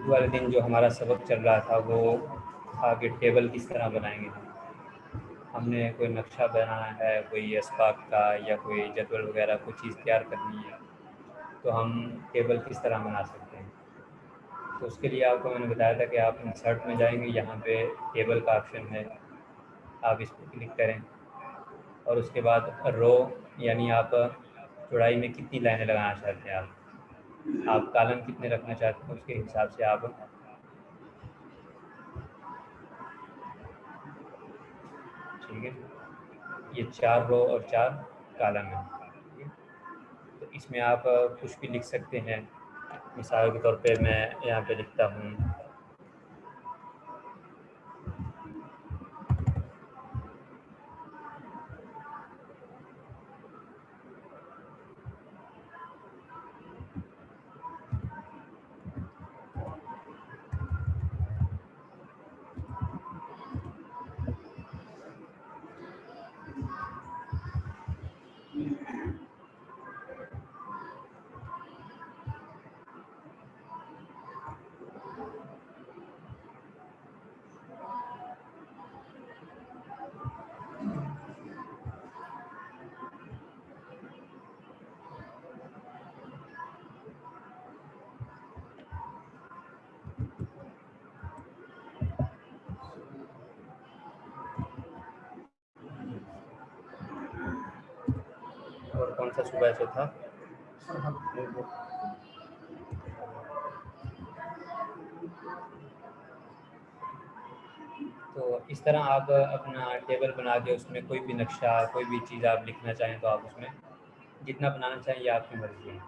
والے دن جو ہمارا سبق چل رہا تھا وہ تھا کہ ٹیبل کس طرح بنائیں گے. ہم نے کوئی نقشہ بنانا ہے, کوئی اسپاک کا یا کوئی جدول وغیرہ کوئی چیز تیار کرنی ہے, تو ہم ٹیبل کس طرح بنا سکتے ہیں. تو اس کے لیے آپ کو میں نے بتایا تھا کہ آپ انسرٹ میں جائیں گے, یہاں پہ ٹیبل کا آپشن ہے, آپ اس پہ کلک کریں اور اس کے بعد رو یعنی آپ چوڑائی میں کتنی لائنیں لگانا چاہتے ہیں, آپ کالم کتنے رکھنا چاہتے ہیں اس کے حساب سے آپ ٹھیک ہے. یہ 4 رو اور 4 کالم ہیں. تو اس میں آپ کچھ بھی لکھ سکتے ہیں. مثال کے طور پہ میں یہاں پہ لکھتا ہوں اور کون سا صوبہ سے تھا. تو اس طرح آپ اپنا ٹیبل بنا کے اس میں کوئی بھی نقشہ کوئی بھی چیز آپ لکھنا چاہیں تو آپ اس میں جتنا بنانا چاہیں یہ آپ کی مرضی ہے.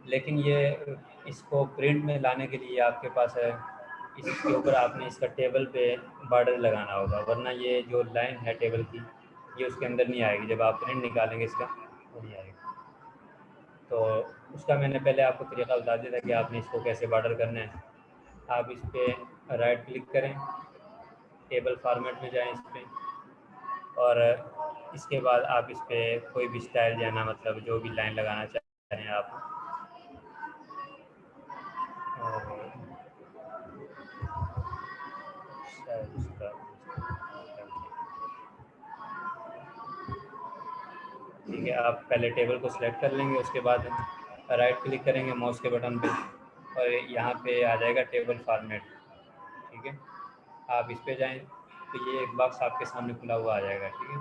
لیکن یہ اس کو پرنٹ میں لانے کے لیے آپ کے پاس ہے اس کے اوپر آپ نے اس کا ٹیبل پہ بارڈر لگانا ہوگا, ورنہ یہ جو لائن ہے ٹیبل کی یہ اس کے اندر نہیں آئے گی. جب آپ پرنٹ نکالیں گے اس کا وہ نہیں آئے گا. تو اس کا میں نے پہلے آپ کو طریقہ بتا دیا تھا کہ آپ نے اس کو کیسے بارڈر کرنا ہے. آپ اس پہ رائٹ کلک کریں, ٹیبل فارمیٹ میں جائیں اس پہ, اور اس کے بعد آپ اس پہ کوئی بھی اسٹائل دینا, مطلب جو بھی لائن لگانا چاہیں آپ. ٹھیک ہے, آپ پہلے ٹیبل کو سلیکٹ کر لیں گے, اس کے بعد رائٹ کلک کریں گے ماؤس کے بٹن پہ اور یہاں پہ آ جائے گا ٹیبل فارمیٹ. ٹھیک ہے, آپ اس پہ جائیں تو یہ ایک باکس آپ کے سامنے کھلا ہوا آ جائے گا. ٹھیک ہے,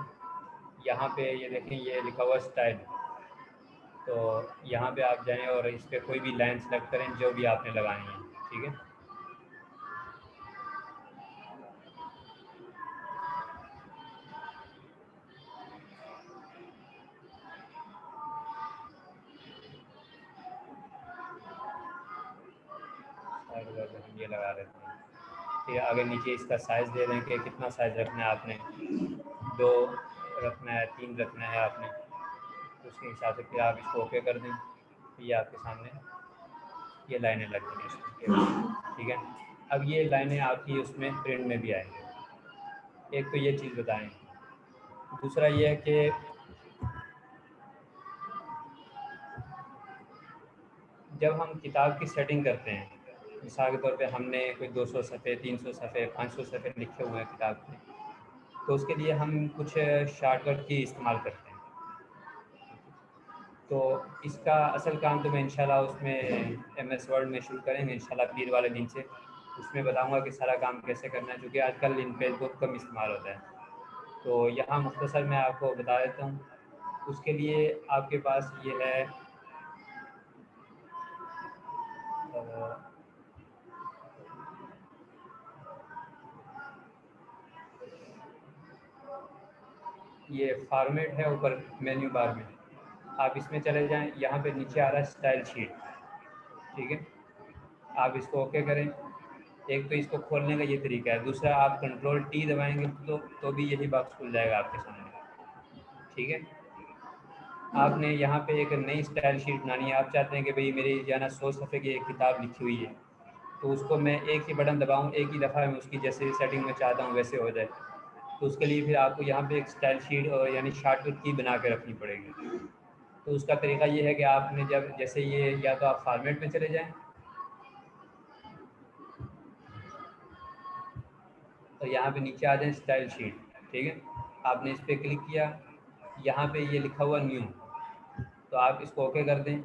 یہاں پہ یہ دیکھیں یہ لکھا ہوا اسٹائل, تو یہاں پہ آپ جائیں اور اس پہ کوئی بھی لائن سلیکٹ کریں جو بھی آپ نے لگانی ہے. ٹھیک ہے, ہم یہ لگا لیتے ہیں. پھر آگے نیچے اس کا سائز دے دیں کہ کتنا سائز رکھنا ہے آپ نے, 2 رکھنا ہے, 3 رکھنا ہے آپ نے, تو اس کے حساب سے پھر آپ اس کو اوکے کر دیں. یہ آپ کے سامنے یہ لائنیں لگ رہی ہیں. ٹھیک ہے, اب یہ لائنیں آپ کی اس میں پرنٹ میں بھی آئیں گی. ایک تو یہ چیز بتائیں. دوسرا یہ ہے کہ جب ہم کتاب کی سیٹنگ کرتے ہیں, مثال کے طور پہ ہم نے کوئی 200 صفحے 300 صفحے 500 صفحے لکھے ہوئے ہیں کتاب کے, تو اس کے لیے ہم کچھ شارٹ کٹ کی استعمال کرتے ہیں. تو اس کا اصل کام تو میں انشاءاللہ اس میں ایم ایس ورڈ میں شروع کریں گے انشاءاللہ پیر والے دن سے. اس میں بتاؤں گا کہ سارا کام کیسے کرنا ہے, چونکہ آج کل ان پہ بہت کم استعمال ہوتا ہے. تو یہاں مختصر میں آپ کو بتا دیتا ہوں. اس کے لیے آپ کے پاس یہ ہے یہ فارمیٹ ہے اوپر مینیو بار میں, آپ اس میں چلے جائیں. یہاں پہ نیچے آ رہا ہے اسٹائل شیٹ. ٹھیک ہے, آپ اس کو اوکے کریں. ایک تو اس کو کھولنے کا یہ طریقہ ہے, دوسرا آپ کنٹرول ٹی دبائیں گے تو بھی یہی باکس کھل جائے گا آپ کے سامنے. ٹھیک ہے, آپ نے یہاں پہ ایک نئی اسٹائل شیٹ بنانی ہے. آپ چاہتے ہیں کہ بھئی میری جو ہے نا 100 صفحے کی ایک کتاب لکھی ہوئی ہے, تو اس کو میں ایک ہی بٹن دباؤں, ایک ہی دفعہ میں اس کی جیسے سیٹنگ میں چاہتا ہوں ویسے ہو جائے. تو اس کے لیے پھر آپ کو یہاں پہ ایک اسٹائل شیٹ یعنی شارٹ کٹ کی بنا کے رکھنی پڑے گی. تو اس کا طریقہ یہ ہے کہ آپ نے جب جیسے یہ یا تو آپ فارمیٹ میں چلے جائیں, تو یہاں پہ نیچے آ جائیں اسٹائل شیٹ، ٹھیک ہے، آپ نے اس پہ کلک کیا، یہاں پہ یہ لکھا ہوا نیو، تو آپ اس کو اوکے کر دیں۔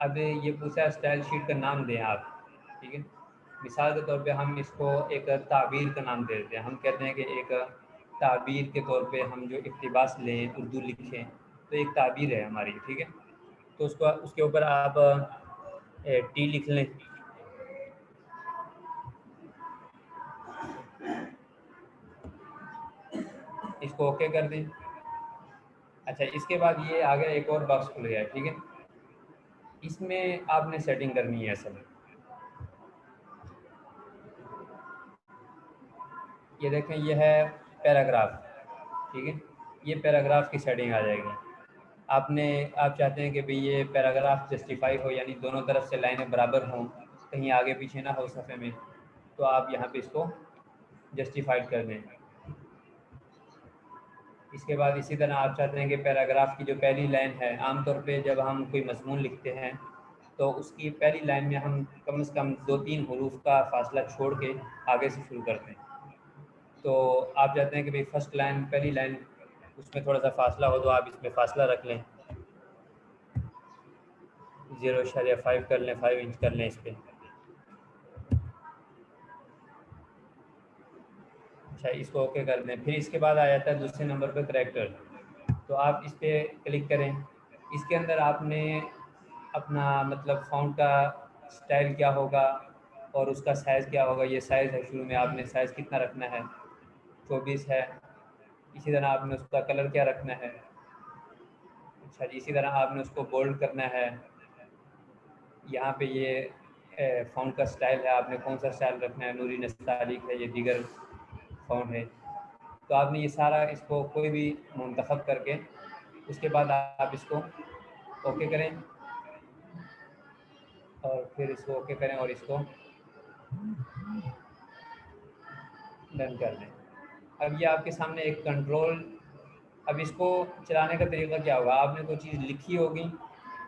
اب یہ پوچھا اسٹائل شیٹ کا نام دیں آپ، ٹھیک ہے، مثال کے طور پہ ہم اس کو ایک تعبیر کا نام دے دیتے ہیں، ہم کہتے ہیں کہ ایک تعبیر کے طور پہ ہم جو اقتباس لیں، اردو لکھیں، تو ایک تعبیر ہے ہماری، ٹھیک ہے، تو اس کے اوپر آپ ٹی لکھ لیں، اس کو اوکے کر دیں۔ اچھا، اس کے بعد یہ آگے ایک اور باکس کھل گیا ہے، ٹھیک ہے، اس میں آپ نے سیٹنگ کرنی ہے اصل، یہ دیکھیں یہ ہے پیراگراف، ٹھیک ہے، یہ پیراگراف کی سیٹنگ آ جائے گی۔ آپ چاہتے ہیں کہ بھئی یہ پیراگراف جسٹیفائی ہو، یعنی دونوں طرف سے لائنیں برابر ہوں، کہیں آگے پیچھے نہ ہو صفحے میں، تو آپ یہاں پہ اس کو جسٹیفائڈ کر دیں۔ اس کے بعد اسی طرح آپ چاہتے ہیں کہ پیراگراف کی جو پہلی لائن ہے، عام طور پہ جب ہم کوئی مضمون لکھتے ہیں تو اس کی پہلی لائن میں ہم کم از کم 2-3 حروف کا فاصلہ چھوڑ کے آگے سے شروع کرتے ہیں، تو آپ چاہتے ہیں کہ بھئی فرسٹ لائن، پہلی لائن، اس میں تھوڑا سا فاصلہ ہو، تو آپ اس میں فاصلہ رکھ لیں، 0.5 کر لیں، 5 انچ کر لیں اس پہ۔ اچھا، اس کو اوکے کر دیں۔ پھر اس کے بعد آ جاتا ہے دوسرے نمبر پہ کریکٹر، تو آپ اس پہ کلک کریں۔ اس کے اندر آپ نے اپنا مطلب فونٹ کا سٹائل کیا ہوگا اور اس کا سائز کیا ہوگا، یہ سائز ہے، شروع میں آپ نے سائز کتنا رکھنا ہے، 24 ہے، اسی طرح آپ نے اس کا کلر کیا رکھنا ہے، اچھا جی، اسی طرح آپ نے اس کو بولڈ کرنا ہے، یہاں پہ یہ فونٹ کا سٹائل ہے، آپ نے کون سا سٹائل رکھنا ہے، نوری نستعلیق ہے، یہ دیگر فونٹ ہے، تو آپ نے یہ سارا اس کو کوئی بھی منتخب کر کے اس کے بعد آپ اس کو اوکے کریں، اور پھر اس کو اوکے کریں اور اس کو ڈن کر دیں۔ اب یہ آپ کے سامنے ایک کنٹرول، اب اس کو چلانے کا طریقہ کیا ہوگا، آپ نے کوئی چیز لکھی ہوگی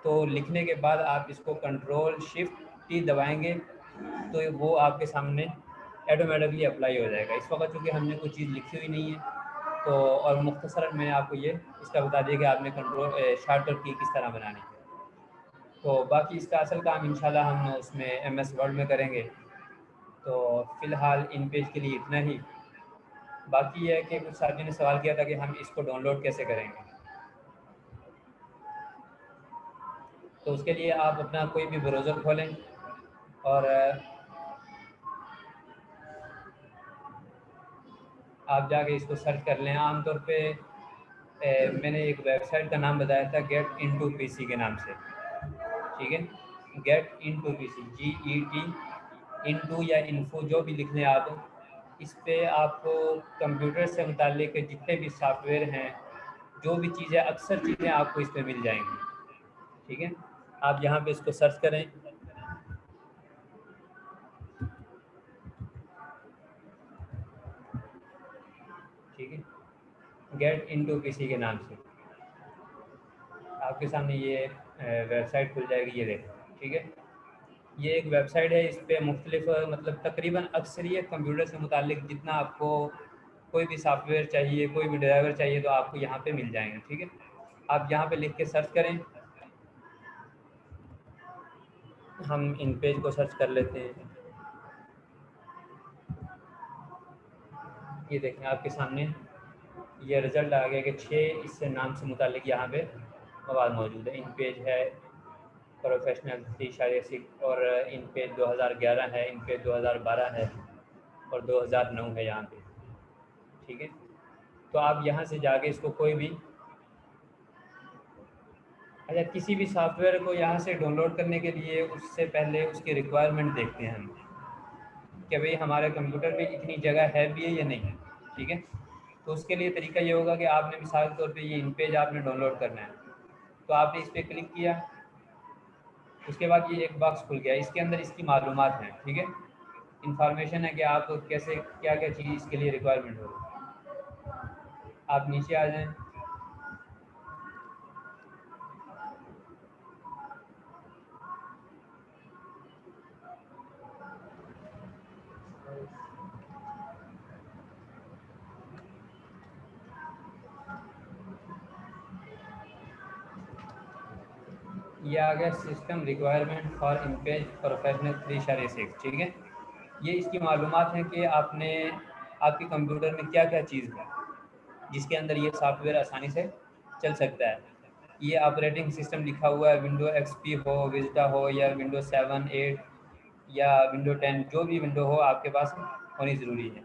تو لکھنے کے بعد آپ اس کو کنٹرول شفٹ ٹی دبائیں گے تو وہ آپ کے سامنے ایٹومیٹکلی اپلائی ہو جائے گا۔ اس وقت چونکہ ہم نے کوئی چیز لکھی ہوئی نہیں ہے تو، اور مختصراً میں نے آپ کو یہ اس کا بتا دیا کہ آپ نے کنٹرول شارٹ کٹ کی کس طرح بنانی ہے، تو باقی اس کا اصل کام انشاءاللہ ہم اس میں ایم ایس ورڈ میں کریں گے۔ تو فی الحال ان پیج کے لیے اتنا ہی، باقی یہ ہے کہ کچھ ساتھیوں نے سوال کیا تھا کہ ہم اس کو ڈاؤن لوڈ کیسے کریں گے، تو اس کے لیے آپ اپنا کوئی بھی براؤزر کھولیں اور آپ جا کے اس کو سرچ کر لیں۔ عام طور پہ میں نے ایک ویب سائٹ کا نام بتایا تھا گیٹ انٹو پی سی کے نام سے، ٹھیک ہے، گیٹ انٹو پی سی، GET انٹو یا انفو جو بھی لکھ لیں آپ، اس پہ آپ کو کمپیوٹر سے متعلق جتنے بھی سافٹ ویئر ہیں، جو بھی چیزیں، اکثر چیزیں آپ کو اس پہ مل جائیں گی، ٹھیک ہے، آپ یہاں پہ اس کو سرچ کریں، ٹھیک ہے، گیٹ انٹو پی سی کے نام سے آپ کے سامنے یہ ویب سائٹ کھل جائے گی، یہ دیکھیں، ٹھیک ہے، یہ ایک ویب سائٹ ہے، اس پہ مختلف مطلب تقریباً اکثریت کمپیوٹر سے متعلق جتنا آپ کو کوئی بھی سافٹ ویئر چاہیے، کوئی بھی ڈرائیور چاہیے، تو آپ کو یہاں پہ مل جائیں گے، ٹھیک ہے، آپ یہاں پہ لکھ کے سرچ کریں، ہم ان پیج کو سرچ کر لیتے ہیں، یہ دیکھیں آپ کے سامنے یہ رزلٹ آ گیا کہ 6 اس سے نام سے متعلق یہاں پہ مواد موجود ہے، ان پیج ہے پروفیشنل 3.1 اور ان پیج 2011 ہے، ان پیج 2012 ہے اور 2009 ہے یہاں پہ، ٹھیک ہے، تو آپ یہاں سے جا کے اس کو کوئی بھی، اچھا کسی بھی سافٹ ویئر کو یہاں سے ڈاؤن لوڈ کرنے کے لیے اس سے پہلے اس کی ریکوائرمنٹ دیکھتے ہیں ہم کہ بھئی ہمارے کمپیوٹر پہ اتنی جگہ ہے بھی ہے یا نہیں، ٹھیک ہے، تو اس کے لیے طریقہ یہ ہوگا کہ آپ نے مثال کے طور پہ یہ ان پیج آپ نے ڈاؤن لوڈ کرنا ہے، تو آپ نے اس پہ کلک کیا، اس کے بعد یہ ایک باکس کھل گیا، اس کے اندر اس کی معلومات ہیں، ٹھیک ہے، انفارمیشن ہے کہ آپ کیسے کیا کیا چیز اس کے لیے ریکوائرمنٹ ہوگی، آپ نیچے آ جائیں، یہ آ گیا system requirement for image professional 3/6. ٹھیک ہے، یہ اس کی معلومات ہیں کہ آپ کے کمپیوٹر میں کیا کیا چیز ہے جس کے اندر یہ سافٹ ویئر آسانی سے چل سکتا ہے. یہ آپریٹنگ سسٹم لکھا ہوا ہے، ونڈو ایکس پی ہو، وزٹا ہو، یا ونڈو 7 8 یا ونڈو 10، جو بھی ونڈو ہو آپ کے پاس ہونی ضروری ہے.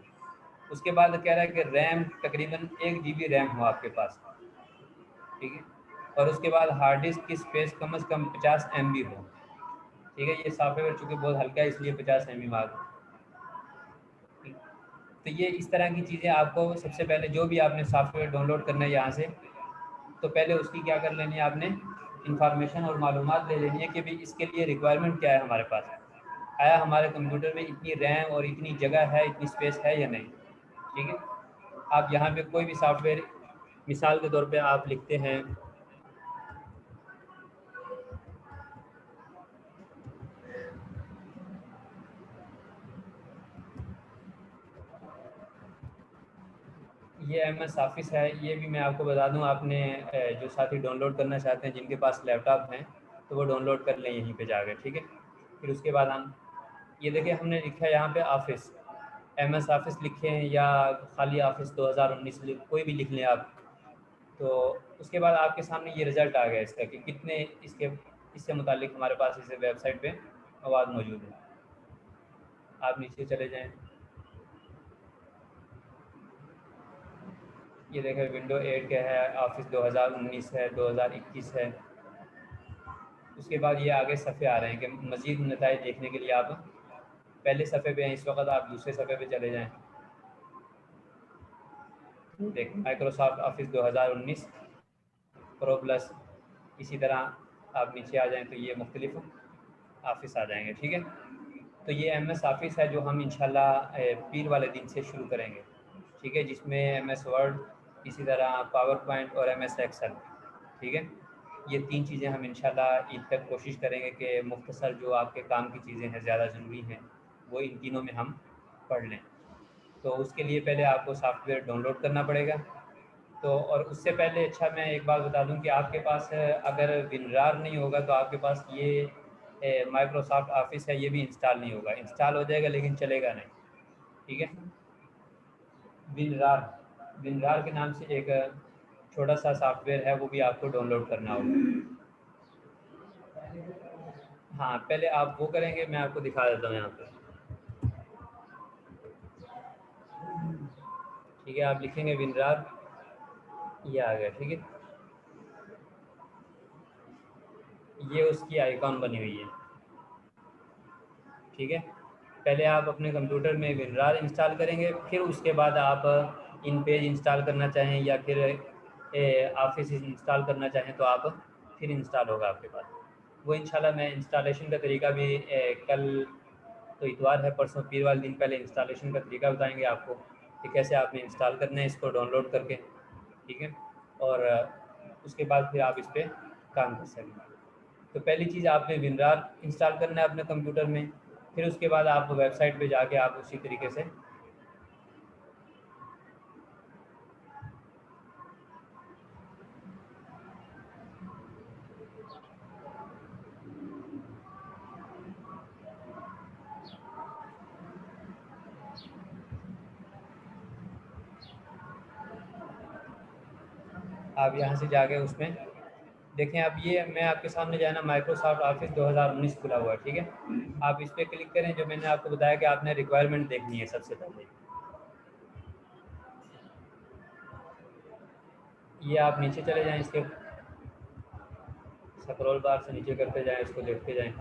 اس کے بعد کہہ رہا ہے کہ ریم تقریباً 1 GB ریم ہو آپ کے پاس. ٹھیک ہے، اور اس کے بعد ہارڈ ڈسک کی اسپیس کم از کم 50 MB ہو. ٹھیک ہے، یہ سافٹ ویئر چونکہ بہت ہلکا ہے اس لیے 50 MB مارک. تو یہ اس طرح کی چیزیں آپ کو سب سے پہلے جو بھی آپ نے سافٹ ویئر ڈاؤن لوڈ کرنا ہے یہاں سے، تو پہلے اس کی کیا کر لینی ہے آپ نے انفارمیشن اور معلومات لے لینی ہے کہ بھائی اس کے لیے ریکوائرمنٹ کیا ہے ہمارے پاس. آیا ہمارے کمپیوٹر میں اتنی ریم اور اتنی جگہ ہے، اتنی اسپیس ہے یا نہیں. ٹھیک ہے، آپ یہاں پہ کوئی بھی سافٹ ویئر مثال کے طور پہ آپ لکھتے ہیں یہ ایم ایس آفس ہے. یہ بھی میں آپ کو بتا دوں، آپ نے جو ساتھی ڈاؤن لوڈ کرنا چاہتے ہیں جن کے پاس لیپ ٹاپ ہیں تو وہ ڈاؤن لوڈ کر لیں یہیں پہ جا کے. ٹھیک ہے، پھر اس کے بعد ہم یہ دیکھیں ہم نے لکھا ہے یہاں پہ آفس، ایم ایس آفس لکھے ہیں یا خالی آفس 2019 کوئی بھی لکھ لیں آپ. تو اس کے بعد آپ کے سامنے یہ رزلٹ آ گیا اس کا کہ کتنے اس سے متعلق ہمارے پاس اس ویب سائٹ پہ مواد موجود ہے. آپ نیچے چلے جائیں، یہ دیکھیں ونڈو 8 کا ہے، آفس 2019 ہے، 2021 ہے. اس کے بعد یہ آگے صفحے آ رہے ہیں کہ مزید نتائج دیکھنے کے لیے آپ پہلے صفحے پہ ہیں، اس وقت آپ دوسرے صفحے پہ چلے جائیں. دیکھ مائکروسافٹ آفس 2019 پرو پلس، اسی طرح آپ نیچے آ جائیں تو یہ مختلف آفس آ جائیں گے. ٹھیک ہے، تو یہ ایم ایس آفس ہے جو ہم انشاءاللہ پیر والے دن سے شروع کریں گے. ٹھیک ہے، جس میں ایم ایس ورڈ، اسی طرح پاور پوائنٹ اور ایم ایس ایکسل. ٹھیک ہے، یہ 3 چیزیں ہم انشاءاللہ عید تک کوشش کریں گے کہ مختصر جو آپ کے کام کی چیزیں ہیں زیادہ ضروری ہیں وہ ان تینوں میں ہم پڑھ لیں. تو اس کے لیے پہلے آپ کو سافٹ ویئر ڈاؤن لوڈ کرنا پڑے گا. تو اور اس سے پہلے اچھا میں ایک بات بتا دوں کہ آپ کے پاس اگر ونرار نہیں ہوگا تو آپ کے پاس یہ مائکروسافٹ آفس ہے، یہ بھی انسٹال نہیں ہوگا. انسٹال ہو جائے گا لیکن چلے گا نہیں. ٹھیک ہے، ونرار کے نام سے ایک چھوٹا سا سافٹ ویئر ہے، وہ بھی آپ کو ڈاؤن لوڈ کرنا ہوگا. ہاں پہلے آپ وہ کریں گے، میں آپ کو دکھا دیتا ہوں یہاں پہ. ٹھیک ہے، آپ لکھیں گے ونرار، یہ آ گیا. ٹھیک ہے، یہ اس کی آئیکن بنی ہوئی ہے. ٹھیک ہے، پہلے آپ اپنے کمپیوٹر میں ونرار انسٹال کریں گے، پھر اس کے بعد آپ ان پیج انسٹال کرنا چاہیں یا پھر آفس انسٹال کرنا چاہیں تو آپ پھر انسٹال ہوگا آپ کے پاس. وہ انشاءاللہ میں انسٹالیشن کا طریقہ بھی کل تو اتوار ہے، پرسوں پیر والے دن پہلے انسٹالیشن کا طریقہ بتائیں گے آپ کو کہ کیسے آپ نے انسٹال کرنا ہے اس کو ڈاؤن لوڈ کر کے. ٹھیک ہے، اور اس کے بعد پھر آپ اس پہ کام کر سکیں. تو پہلی چیز آپ نے ونرار انسٹال کرنا ہے اپنے کمپیوٹر میں، پھر اس کے بعد آپ ویب سائٹ پہ جا کے آپ اسی طریقے سے آپ یہاں سے جا کے اس میں دیکھیں. اب یہ میں آپ کے سامنے جو ہے نا مائکروسافٹ آفس 2019 کھلا ہوا ہے. ٹھیک ہے، آپ اس پہ کلک کریں. جو میں نے آپ کو بتایا کہ آپ نے ریکوائرمنٹ دیکھنی ہے سب سے پہلے، یہ آپ نیچے چلے جائیں، اس کے سکرول بار سے نیچے کرتے جائیں، اس کو دیکھتے جائیں.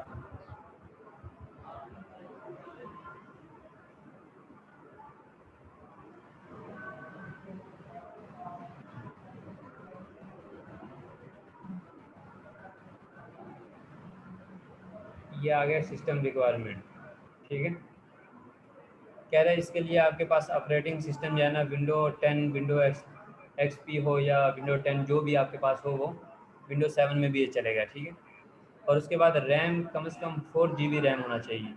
یہ آ گیا سسٹم ریکوائرمنٹ. ٹھیک ہے، کہہ رہے ہیں اس کے لیے آپ کے پاس آپریٹنگ سسٹم جو ہے نا ونڈو 10 ونڈو ایکس پی ہو یا ونڈو 10 جو بھی آپ کے پاس ہو، وہ ونڈو 7 میں بھی یہ چلے گا. ٹھیک ہے، اور اس کے بعد ریم کم از کم 4 GB ریم ہونا چاہیے.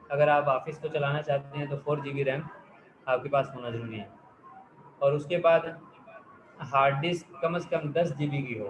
اگر آپ آفس کو چلانا چاہتے ہیں تو 4 GB ریم آپ کے پاس ہونا ضروری ہے. اور اس کے بعد ہارڈ ڈسک کم از کم 10 GB کی ہو.